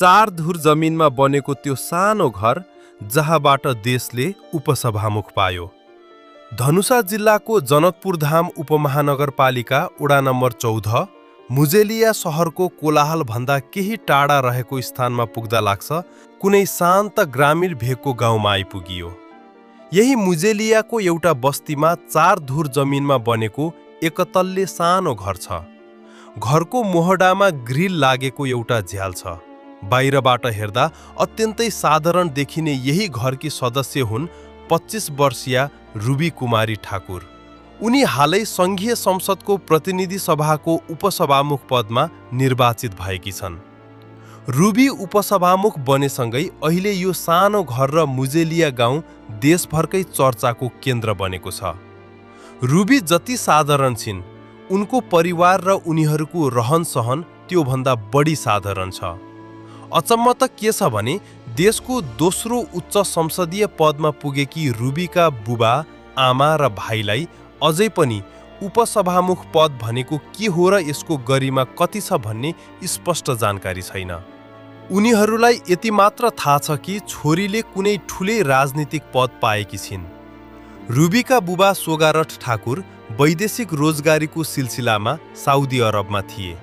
4 धुर जमिनमा बनेको त्यो सानो घर जहाँबाट देशले उपसभामुख पायो। धनुषा जिल्लाको जनकपुरधाम उपमहानगरपालिका वडा नम्बर 14 मुजेलिया सहरको कोलाहलभन्दा केही टाढा रहेको स्थानमा पुग्दा लाग्छ कुनै शान्त ग्रामीण भेगको गाउँमा आइपुगियो। यही मुजेलियाको एउटा बस्तीमा 4 धुर जमिनमा बनेको एकतल्ले सानो घर छ। घरको मोहडामा ग्रिल लागेको एउटा झ्याल छ। बाहिरबाट हेर्दा अत्यन्तै साधारण देखिने यही घरकी सदस्य हुन् 25 वर्षीया रुबी कुमारी ठाकुर। उनी हालै सङ्घीय संसदको प्रतिनिधि सभाको उपसभामुख पदमा निर्वाचित भएकी छन्। रुबी उपसभामुख बनेसँगै अहिले यो सानो घर र मुजेलिया गाउँ देशभरकै चर्चाको केन्द्र बनेको छ। रुबी जति साधारण छिन्, उनको परिवार र उनीहरूको रहनसहन त्योभन्दा बढी साधारण छ। अचम्म त के छ भने देशको दोस्रो उच्च संसदीय पदमा पुगेकी रुबीका बुबा, आमा र भाइलाई अझै पनि उपसभामुख पद भनेको के हो र यसको गरिमा कति छ भन्ने स्पष्ट जानकारी छैन। उनीहरूलाई यति मात्र थाहा छ कि छोरीले कुनै ठुलै राजनीतिक पद पाएकी छिन्। रुबीका बुबा सोगारठ ठाकुर वैदेशिक रोजगारीको सिलसिलामा साउदी अरबमा थिए।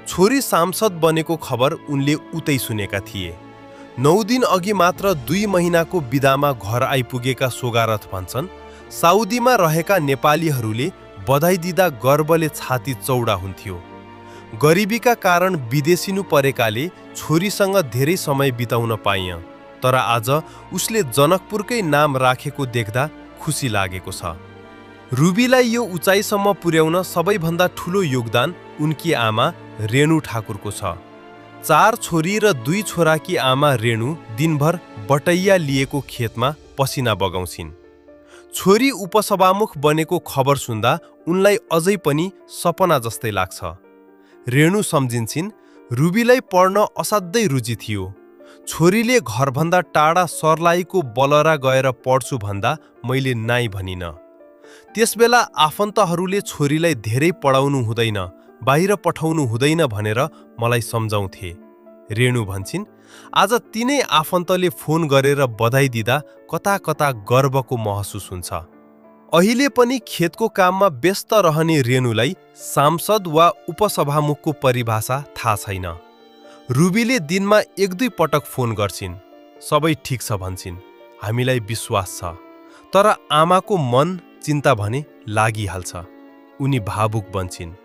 छोरी सांसद बनेको खबर उनले उतै सुनेका थिए। 9 दिन अघि मात्र 2 महिनाको बिदामा घर आइपुगेका सोगारथ भन्छन्, साउदीमा रहेका नेपालीहरूले बधाई दिँदा गर्वले छाती चौडा हुन्थ्यो। गरिबीका कारण विदेशिनु परेकाले छोरीसँग धेरै समय बिताउन पाइयो, तर आज उसले जनकपुरकै नाम राखेको देख्दा खुसी लागेको छ। रुबीलाई यो उचाइसम्म पुर्याउन सबैभन्दा ठुलो योगदान उनकी आमा रेणु ठाकुरको छ। 4 छोरी र 2 छोराकी आमा रेणु दिनभर बटैया लिएको खेतमा पसिना बगाउँछिन्। छोरी उपसभामुख बनेको खबर सुन्दा उनलाई अझै पनि सपना जस्तै लाग्छ। रेणु सम्झिन्छिन्, रुबीलाई पढ्न असाध्यै रुचि थियो। छोरीले घरभन्दा टाढा सर्लाहीको बलरा गएर पढ्छु भन्दा मैले नाइ भनिन। त्यसबेला आफन्तहरूले छोरीलाई धेरै पढाउनु हुँदैन, बाहिर पठाउनु हुँदैन भनेर मलाई सम्झाउँथे। रेणु भन्छिन्, आज तिनै आफन्तले फोन गरेर बधाई दिँदा कता कता गर्वको महसुस हुन्छ। अहिले पनि खेतको काममा व्यस्त रहने रेणुलाई सांसद वा उपसभामुखको परिभाषा थाहा छैन। रुबीले दिनमा 1-2 पटक फोन गर्छिन्। सबै ठिक छ भन्छिन्, हामीलाई विश्वास छ। तर आमाको मन चिन्ता भने लागिहाल्छ। उनी भावुक बन्छिन्।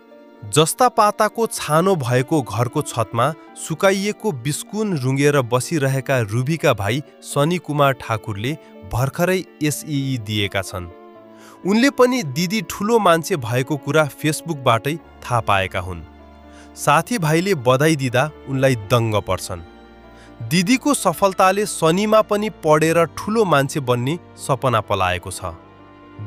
जस्ता पाताको छानो भएको घरको छतमा सुकाइएको बिस्कुन रुँगेर बसिरहेका रुबीका भाइ शनि कुमार ठाकुरले भर्खरै एसईई दिएका छन्। उनले पनि दिदी ठुलो मान्छे भएको कुरा फेसबुकबाटै थाहा पाएका हुन्। साथीभाइले बधाई दिँदा उनलाई दङ्ग पर्छन्। दिदीको सफलताले शनिमा पनि पढेर ठुलो मान्छे बन्ने सपना पलाएको छ।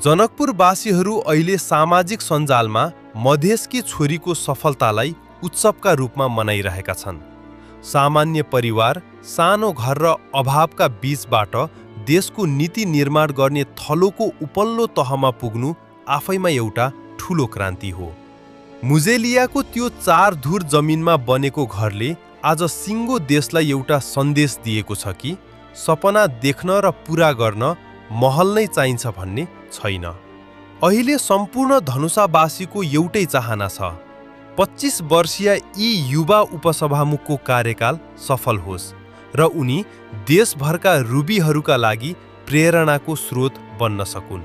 जनकपुरवासीहरू अहिले सामाजिक सञ्जालमा मधेसकी छोरीको सफलतालाई उत्सवका रूपमा मनाइरहेका छन्। सामान्य परिवार, सानो घर र अभावका बीचबाट देशको नीति निर्माण गर्ने थलोको उपल्लो तहमा पुग्नु आफैमा एउटा ठुलो क्रान्ति हो। मुजेलियाको त्यो 4 धुर जमिनमा बनेको घरले आज सिङ्गो देशलाई एउटा सन्देश दिएको छ कि सपना देख्न र पुरा गर्न महल नै चाहिन्छ भन्ने छैन। अहिले सम्पूर्ण धनुषावासीको एउटै चाहना छ, 25 वर्षीय यी युवा उपसभामुखको कार्यकाल सफल होस् र उनी देशभरका रुबीहरूका लागि प्रेरणाको स्रोत बन्न सकुन्।